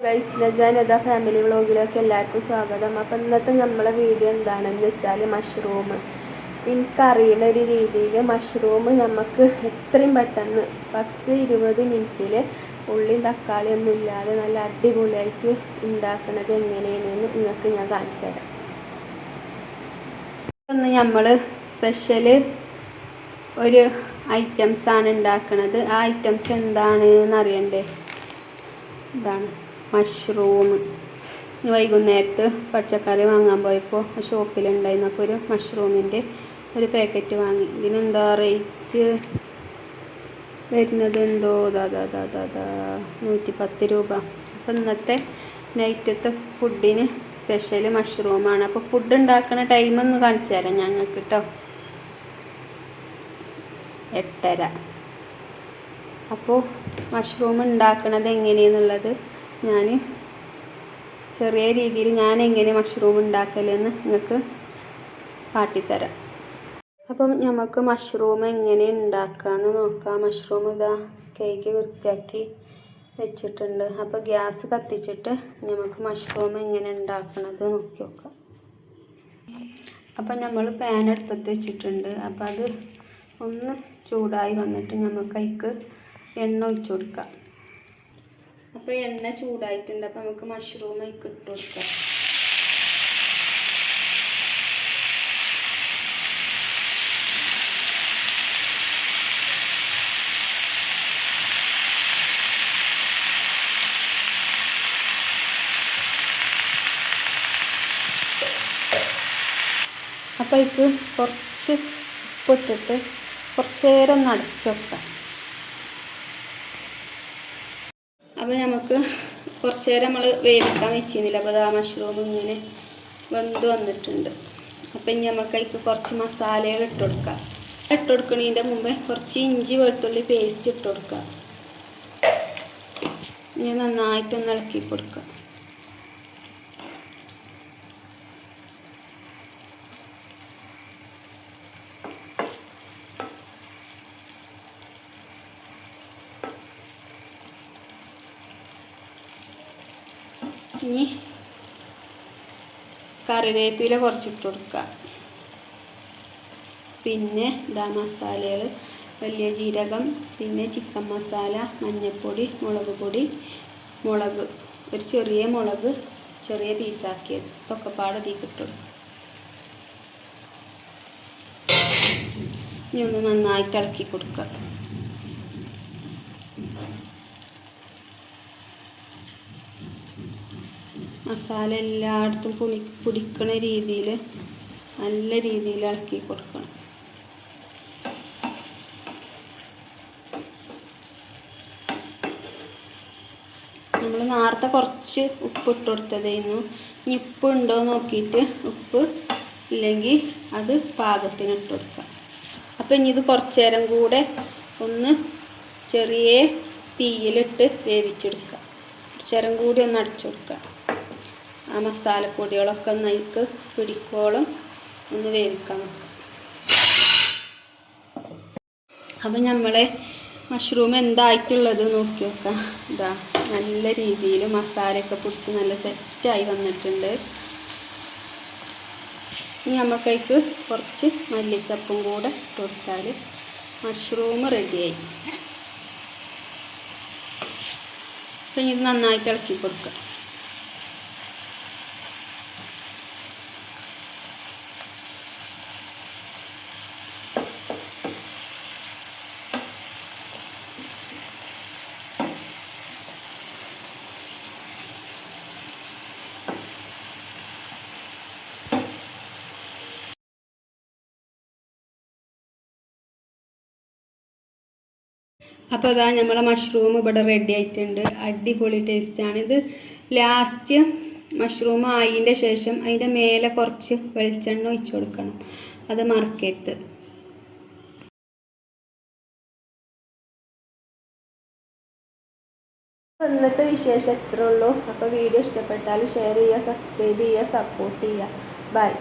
Guys ലജാനത family വ്ളോഗിലേക്ക് എല്ലാവർക്കും സ്വാഗതം. അപ്പം ഇന്നത്തെ നമ്മളെ വീഡിയോ എന്താണെന്ന് വെച്ചാൽ മഷ്റൂം. എനിക്കറിയുന്ന ഒരു രീതിയിൽ മഷ്റൂം നമുക്ക് എത്രയും പെട്ടെന്ന് 10-20 മിനിറ്റിൽ ഉള്ളിയും തക്കാളിയൊന്നും ഇല്ലാതെ നല്ല അടിപൊളിയായിട്ട് ഉണ്ടാക്കുന്നത് എങ്ങനെയാണെന്ന് നിങ്ങൾക്ക് ഞാൻ കാണിച്ചു തരാം. ഒന്ന് നമ്മൾ സ്പെഷ്യൽ ഒരു ഐറ്റംസാണ് ഉണ്ടാക്കുന്നത്. ആ ഐറ്റംസ് എന്താണെന്ന് അറിയണ്ടേ? ഇതാണ് മഷ്റൂം. വൈകുന്നേരത്ത് പച്ചക്കറി വാങ്ങാൻ പോയപ്പോൾ ഷോപ്പിലുണ്ടായിരുന്നപ്പോൾ ഒരു മഷ്റൂമിൻ്റെ ഒരു പാക്കറ്റ് വാങ്ങി. ഇതിനെന്താ റേറ്റ് വരുന്നത്? എന്തോ 110 രൂപ. അപ്പോൾ ഇന്നത്തെ നൈറ്റത്തെ ഫുഡിന് സ്പെഷ്യൽ മഷ്റൂമാണ്. അപ്പോൾ ഫുഡ് ഉണ്ടാക്കുന്ന ടൈമൊന്ന് കാണിച്ചു തരാം ഞങ്ങൾക്ക് കേട്ടോ. 8:30. അപ്പോൾ മഷ്റൂം ഉണ്ടാക്കുന്നത് എങ്ങനെയെന്നുള്ളത് ഞാൻ ചെറിയ രീതിയിൽ ഞാൻ എങ്ങനെ മഷ്റൂം ഉണ്ടാക്കലെന്ന് നിങ്ങൾക്ക് കാട്ടിത്തരാം. അപ്പം നമുക്ക് മഷ്റൂം എങ്ങനെ ഉണ്ടാക്കാമെന്ന് നോക്കാം. മഷ്റൂം ഇതാ കഴുകി വൃത്തിയാക്കി വെച്ചിട്ടുണ്ട്. അപ്പോൾ ഗ്യാസ് കത്തിച്ചിട്ട് നമുക്ക് മഷ്റൂം എങ്ങനെ ഉണ്ടാക്കണത് നോക്കി നോക്കാം. അപ്പം നമ്മൾ പാൻ അടുപ്പത്ത് വെച്ചിട്ടുണ്ട്. അപ്പം അത് ഒന്ന് ചൂടായി വന്നിട്ട് നമുക്ക് അതിക്ക് എണ്ണ ഒഴിച്ചു കൊടുക്കാം. അപ്പോൾ എണ്ണ ചൂടായിട്ടുണ്ട്. അപ്പോൾ നമുക്ക് മഷ്റൂം അതിക്ക് ഇട്ട് കൊടുക്കാം. അപ്പോൾ അതിക്ക് കുറച്ച് ഉപ്പിട്ടിട്ട് കുറച്ച് നേരം ഒന്ന് അടച്ചു വെക്കാം. അപ്പോൾ നമുക്ക് കുറച്ച് നേരം നമ്മൾ വേവിക്കാൻ വെച്ചിരുന്നില്ല. അപ്പോൾ ആ മഷ്റൂം ഇങ്ങനെ വെന്ത് വന്നിട്ടുണ്ട്. അപ്പം ഇനി നമുക്ക് അതിക്ക് കുറച്ച് മസാലകൾ ഇട്ട് കൊടുക്കാം. ഇട്ട് കൊടുക്കുന്നതിൻ്റെ മുമ്പേ കുറച്ച് ഇഞ്ചി വെളുത്തുള്ളി പേസ്റ്റ് ഇട്ട് കൊടുക്കുക. ഇനി നന്നായിട്ടൊന്ന് ഇളക്കി കൊടുക്കുക. ഇനി കറിവേപ്പില കുറച്ചിട്ട് കൊടുക്കുക. പിന്നെ ഇതാ മസാലകൾ: വലിയ ജീരകം, പിന്നെ ചിക്കൻ മസാല, മഞ്ഞൾപ്പൊടി, മുളക് പൊടി, മുളക്, ഒരു ചെറിയ മുളക് ചെറിയ പീസാക്കിയത്, ഇതൊക്കെ പാടെ ഇതിലേക്ക് ഇട്ട് കൊടുക്കുക. ഇനി ഒന്ന് നന്നായിട്ട് ഇളക്കി കൊടുക്കുക. മസാല എല്ലായിടത്തും പിടിക്കണ രീതിയിൽ നല്ല രീതിയിൽ ഇളക്കി കൊടുക്കണം. നമ്മൾ നേരത്തെ കുറച്ച് ഉപ്പ് ഇട്ട് കൊടുത്തതായിരുന്നു. ഇനി ഉപ്പ് ഉണ്ടോ നോക്കിയിട്ട് ഉപ്പ് ഇല്ലെങ്കിൽ അത് പാകത്തിന് ഇട്ട് കൊടുക്കുക. അപ്പോൾ ഇനി ഇത് കുറച്ച് നേരം കൂടെ ഒന്ന് ചെറിയ തീയിലിട്ട് വേവിച്ചെടുക്കുക. കുറച്ച് നേരം കൂടി ഒന്ന് അടച്ചു കൊടുക്കുക. ആ മസാലപ്പൊടികളൊക്കെ ഒന്ന് അതിലേക്ക് പിടിക്കോളം ഒന്ന് വേവിക്കാൻ നോക്കാം. അപ്പം നമ്മളെ മഷ്റൂം എന്തായിട്ടുള്ളത് നോക്കി നോക്കാം. ഇതാ നല്ല രീതിയിൽ മസാലയൊക്കെ പിടിച്ച് നല്ല സെറ്റായി വന്നിട്ടുണ്ട്. ഇനി നമുക്കതിലേക്ക് കുറച്ച് മല്ലിച്ചപ്പും കൂടെ ഇട്ട് കൊടുത്താൽ മഷ്റൂം റെഡിയായി. അപ്പം ഇത് നന്നായിട്ട് ഇളക്കി കൊടുക്കുക. അപ്പോൾ അതാ നമ്മളെ മഷ്റൂം ഇവിടെ റെഡി ആയിട്ടുണ്ട്. അടിപൊളി ടേസ്റ്റാണ് ഇത്. ലാസ്റ്റ് മഷ്റൂം ആയതിൻ്റെ ശേഷം അതിൻ്റെ മേലെ കുറച്ച് വെളിച്ചെണ്ണ ഒഴിച്ചു കൊടുക്കണം. അത് മറക്കരുത്. ഇന്നത്തെ വിശേഷം ഇത്രേ ഉള്ളൂ. അപ്പോൾ വീഡിയോ ഇഷ്ടപ്പെട്ടാൽ ഷെയർ ചെയ്യുക, സബ്സ്ക്രൈബ് ചെയ്യുക, സപ്പോർട്ട് ചെയ്യുക. ബൈ.